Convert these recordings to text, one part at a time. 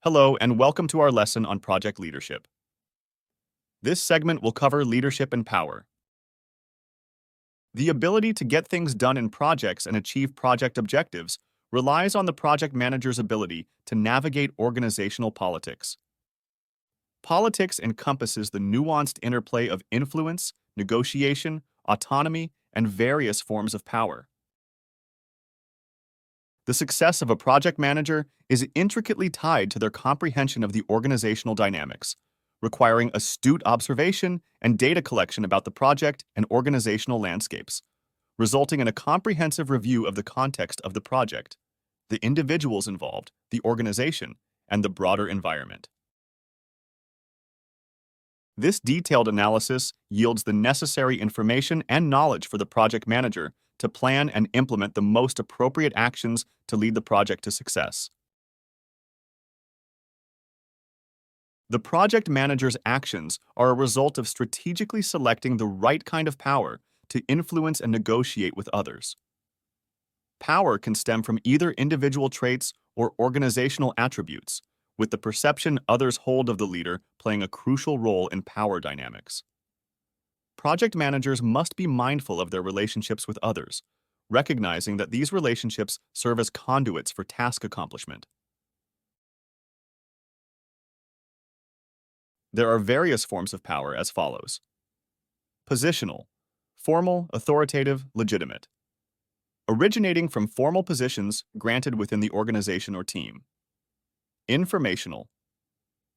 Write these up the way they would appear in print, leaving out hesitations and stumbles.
Hello, and welcome to our lesson on project leadership. This segment will cover leadership and power. The ability to get things done in projects and achieve project objectives relies on the project manager's ability to navigate organizational politics. Politics encompasses the nuanced interplay of influence, negotiation, autonomy, and various forms of power. The success of a project manager is intricately tied to their comprehension of the organizational dynamics, requiring astute observation and data collection about the project and organizational landscapes, resulting in a comprehensive review of the context of the project, the individuals involved, the organization, and the broader environment. This detailed analysis yields the necessary information and knowledge for the project manager to plan and implement the most appropriate actions to lead the project to success. The project manager's actions are a result of strategically selecting the right kind of power to influence and negotiate with others. Power can stem from either individual traits or organizational attributes, with the perception others hold of the leader playing a crucial role in power dynamics. Project managers must be mindful of their relationships with others, recognizing that these relationships serve as conduits for task accomplishment. There are various forms of power as follows. Positional, formal, authoritative, legitimate. Originating from formal positions granted within the organization or team. Informational,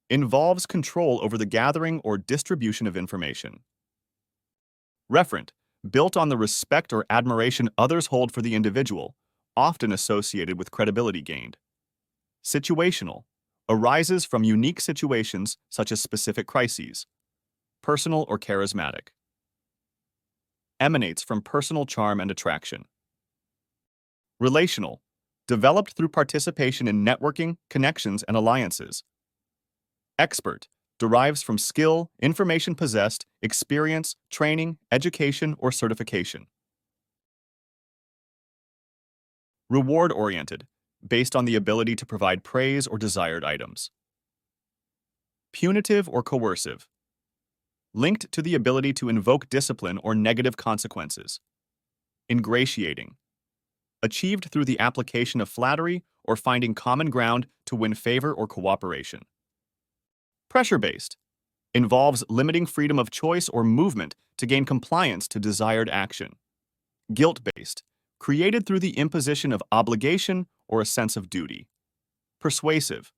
involves control over the gathering or distribution of information. Referent, built on the respect or admiration others hold for the individual, often associated with credibility gained. Situational, arises from unique situations such as specific crises. Personal or charismatic. Emanates from personal charm and attraction. Relational, developed through participation in networking, connections, and alliances. Expert, derives from skill, information possessed, experience, training, education, or certification. Reward-oriented, based on the ability to provide praise or desired items. Punitive or coercive, linked to the ability to invoke discipline or negative consequences. Ingratiating, achieved through the application of flattery or finding common ground to win favor or cooperation. Pressure-based, involves limiting freedom of choice or movement to gain compliance to desired action. Guilt-based, created through the imposition of obligation or a sense of duty. Persuasive,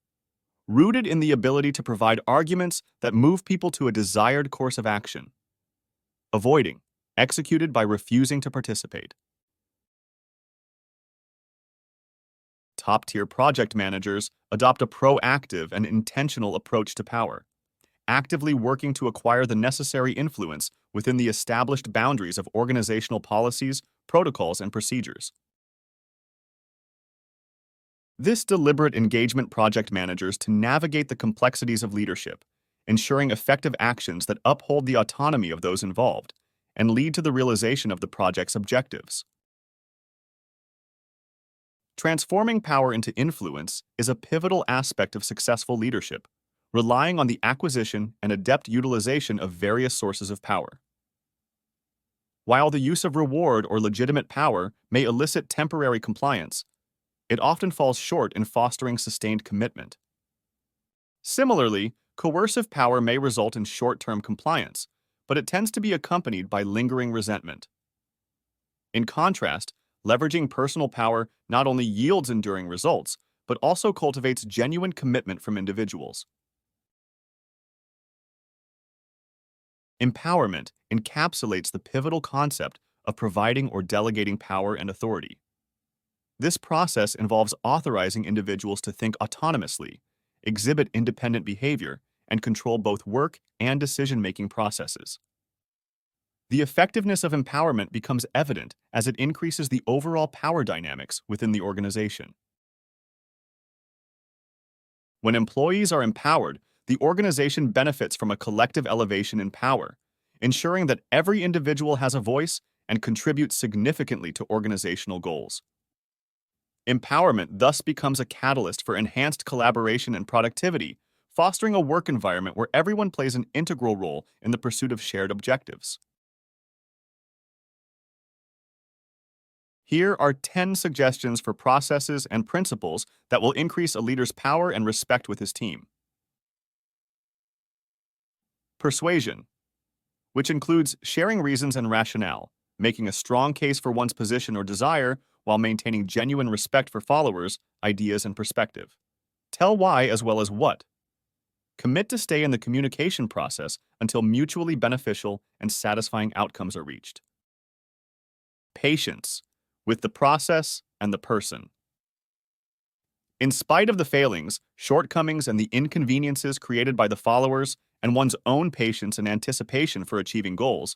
rooted in the ability to provide arguments that move people to a desired course of action. Avoiding, executed by refusing to participate. Top-tier project managers adopt a proactive and intentional approach to power, actively working to acquire the necessary influence within the established boundaries of organizational policies, protocols, and procedures. This deliberate engagement project managers to navigate the complexities of leadership, ensuring effective actions that uphold the autonomy of those involved and lead to the realization of the project's objectives. Transforming power into influence is a pivotal aspect of successful leadership, relying on the acquisition and adept utilization of various sources of power. While the use of reward or legitimate power may elicit temporary compliance, it often falls short in fostering sustained commitment. Similarly, coercive power may result in short-term compliance, but it tends to be accompanied by lingering resentment. In contrast, leveraging personal power not only yields enduring results, but also cultivates genuine commitment from individuals. Empowerment encapsulates the pivotal concept of providing or delegating power and authority. This process involves authorizing individuals to think autonomously, exhibit independent behavior, and control both work and decision-making processes. The effectiveness of empowerment becomes evident as it increases the overall power dynamics within the organization. When employees are empowered, the organization benefits from a collective elevation in power, ensuring that every individual has a voice and contributes significantly to organizational goals. Empowerment thus becomes a catalyst for enhanced collaboration and productivity, fostering a work environment where everyone plays an integral role in the pursuit of shared objectives. Here are 10 suggestions for processes and principles that will increase a leader's power and respect with his team. Persuasion, which includes sharing reasons and rationale, making a strong case for one's position or desire while maintaining genuine respect for followers, ideas, and perspective. Tell why as well as what. Commit to stay in the communication process until mutually beneficial and satisfying outcomes are reached. Patience, with the process and the person. In spite of the failings, shortcomings, and the inconveniences created by the followers and one's own patience and anticipation for achieving goals,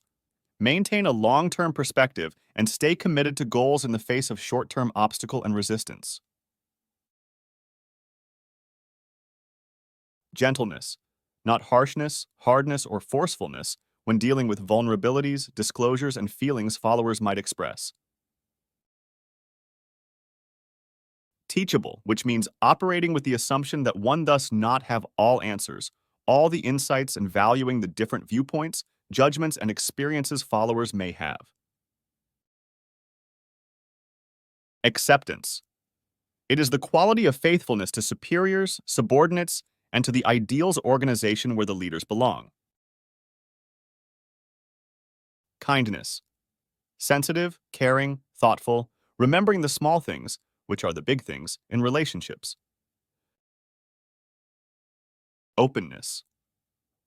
maintain a long-term perspective and stay committed to goals in the face of short-term obstacle and resistance. Gentleness, not harshness, hardness, or forcefulness when dealing with vulnerabilities, disclosures, and feelings followers might express. Teachable, which means operating with the assumption that one does not have all answers, all the insights, and valuing the different viewpoints, judgments, and experiences followers may have. Acceptance. It is the quality of faithfulness to superiors, subordinates, and to the ideals organization where the leaders belong. Kindness. Sensitive, caring, thoughtful, remembering the small things, which are the big things, in relationships. Openness.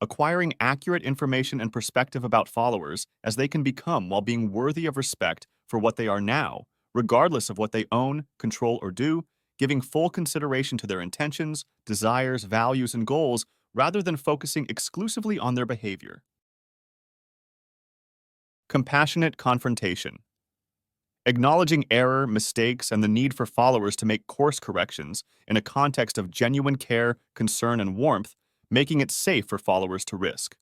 Acquiring accurate information and perspective about followers as they can become while being worthy of respect for what they are now, regardless of what they own, control, or do, giving full consideration to their intentions, desires, values, and goals rather than focusing exclusively on their behavior. Compassionate confrontation. Acknowledging error, mistakes, and the need for followers to make course corrections in a context of genuine care, concern, and warmth, making it safe for followers to risk.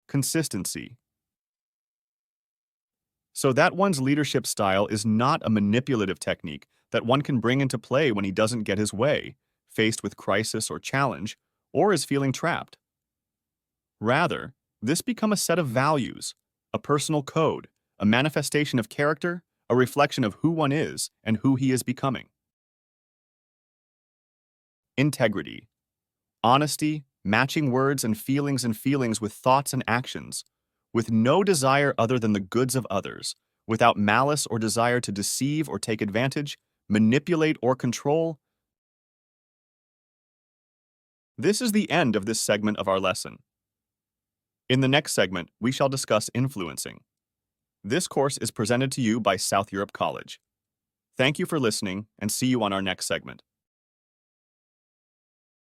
Consistency. So that one's leadership style is not a manipulative technique that one can bring into play when he doesn't get his way, faced with crisis or challenge, or is feeling trapped. Rather, this become a set of values, a personal code, a manifestation of character, a reflection of who one is and who he is becoming. Integrity. Honesty, matching words and feelings with thoughts and actions, with no desire other than the goods of others, without malice or desire to deceive or take advantage, manipulate or control. This is the end of this segment of our lesson. In the next segment, we shall discuss influencing. This course is presented to you by South Europe College. Thank you for listening, and see you on our next segment.